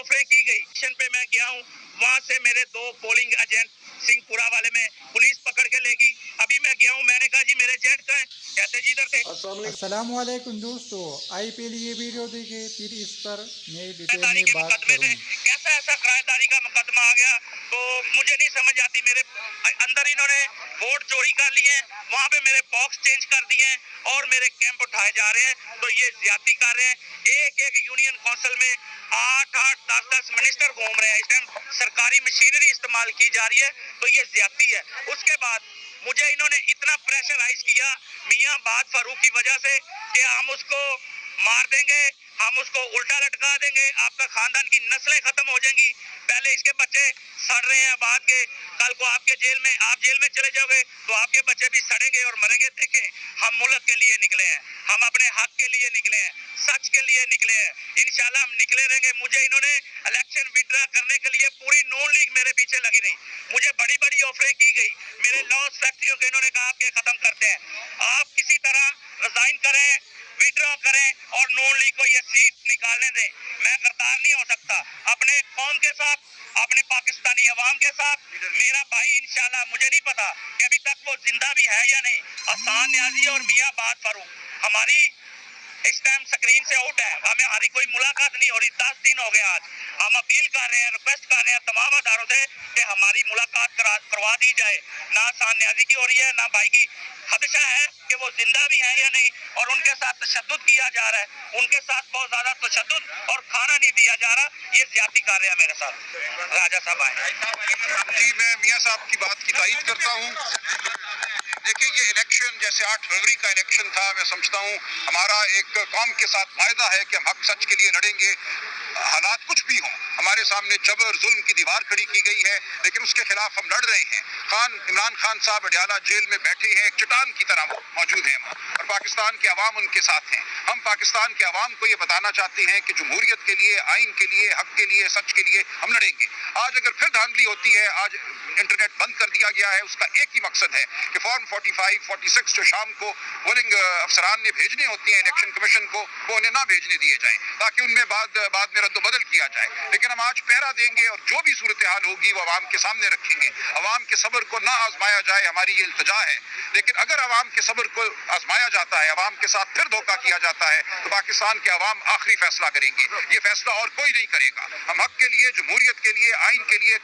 ऑफरें की गई। स्टेशन पे मैं गया हूँ, वहाँ से मेरे 2 पोलिंग एजेंट सिंहपुरा वाले में पुलिस पकड़ के लेगी। अभी मैं गया हूँ, मैंने कहा जी मेरे एजेंट कहाँ हैं? कहते जी इधर थे। अस्सलाम वालेकुम दोस्तों, IPL ये वीडियो देखे फिर इस पर मैं डिटेल किराएदारी में के बात मुकदमे थे, करूँ। कैसा ऐसा किराएदारी का मुकदमा आ गया तो मुझे नहीं समझ आती। मेरे अंदर इन्होंने वोट चोरी कर लिए हैं, वहाँ पे मेरे बॉक्स चेंज कर दिए हैं और मेरे कैंप उठाए जा रहे हैं, तो ये ज्यादती कर रहे हैं। एक यूनियन काउंसिल में 8-8, 10-10 मिनिस्टर घूम रहे हैं। इस टाइम सरकारी मशीनरी इस्तेमाल की जा रही है, तो ये ज्यादती है। उसके बाद मुझे इन्होंने इतना प्रेशराइज किया मियां बाद फारूक की वजह से कि हम उसको मार देंगे, हम उसको उल्टा लटका देंगे, आपका खानदान की नस्लें खत्म हो जाएंगी। पहले इसके बच्चे सड़ रहे हैं बाद के, कल को आपके आप जेल में चले जाओगे तो आपके बच्चे भी सड़ेंगे और मरेंगे। देखें, हम मुल्क के लिए निकले हैं, हम अपने हक के लिए निकले हैं, सच के लिए निकले हैं, इंशाल्लाह हम निकले रहेंगे। मुझे इन्होंने इलेक्शन विड्रा करने के लिए पूरी नॉन लीग मेरे पीछे लगी रही, मुझे बड़ी बड़ी ऑफरें की गई, मेरे लॉस फैक्ट्रियों के इन्होंने कहा आपके खत्म करते हैं, आप किसी तरह रिजाइन करें, विड्रॉ करें और नॉन लीग को ये सीट निकालने दें। मैं गद्दार नहीं हो सकता अपने कौम के साथ, अपने पाकिस्तानी अवाम के साथ। मेरा भाई इंशाल्लाह, मुझे नहीं पता कि अभी तक वो जिंदा भी है या नहीं, हसन न्याजी और मियां बाद फारूक हमारी इस टाइम स्क्रीन से आउट है, हमारी कोई मुलाकात नहीं हो रही। 10 दिन हो गए आज, हम अपील कर रहे हैं, रिक्वेस्ट कर रहे हैं तमाम अदारों से कि हमारी मुलाकात करवा दी जाए। ना हसन न्याजी की हो रही है, ना भाई की। खदशा है कि वो जिंदा भी है या नहीं, और उनके साथ तशद्दुद किया जा रहा है, उनके साथ बहुत ज्यादा तशद्दुद, और खाना नहीं दिया जा रहा। ये ज्यादती कर रहे हैं मेरे साथ। राजा साहब आए जी, मैं मियां साहब की बात की तायीद करता हूँ। देखिए, ये इलेक्शन जैसे 8 फरवरी का इलेक्शन था, मैं समझता हूँ हमारा एक कौम के साथ फायदा है कि हम हक सच के लिए लड़ेंगे, हालात कुछ भी हों। हमारे सामने जबर जुल्म की दीवार खड़ी की गई है, लेकिन उसके खिलाफ हम लड़ रहे हैं। इमरान खान साहब अडयाला जेल में बैठे हैं, एक चट्टान की तरह मौजूद हैं, और पाकिस्तान के अवाम उनके साथ हैं। हम पाकिस्तान के अवाम को ये बताना चाहते हैं कि जमहूरियत के लिए, आइन के लिए, हक के लिए, सच के लिए हम लड़ेंगे। आज अगर फिर धांधली होती है, आज इंटरनेट बंद कर दिया गया है, उसका एक ही मकसद है कि फॉर्म 45, 46 जो शाम को पोलिंग अफसरान ने भेजने होती हैं इलेक्शन कमीशन को, वो उन्हें ना भेजने दिए जाएं, ताकि उनमें बाद में रद्द-बदल किया जाए। लेकिन हम आज पहरा देंगे और जो भी सूरत हाल होगी वो अवाम के सामने रखेंगे। अवाम के सब्र को ना आजमाया जाए, हमारी ये इल्तिजा है। लेकिन अगर अवाम के सब्र को आजमाया जाता है, अवाम के साथ फिर धोखा किया जाता है, तो पाकिस्तान के अवाम आखिरी फैसला करेंगे। ये फैसला और कोई नहीं करेगा। हम हक के लिए, जमहूरियत के लिए, आइन के लिए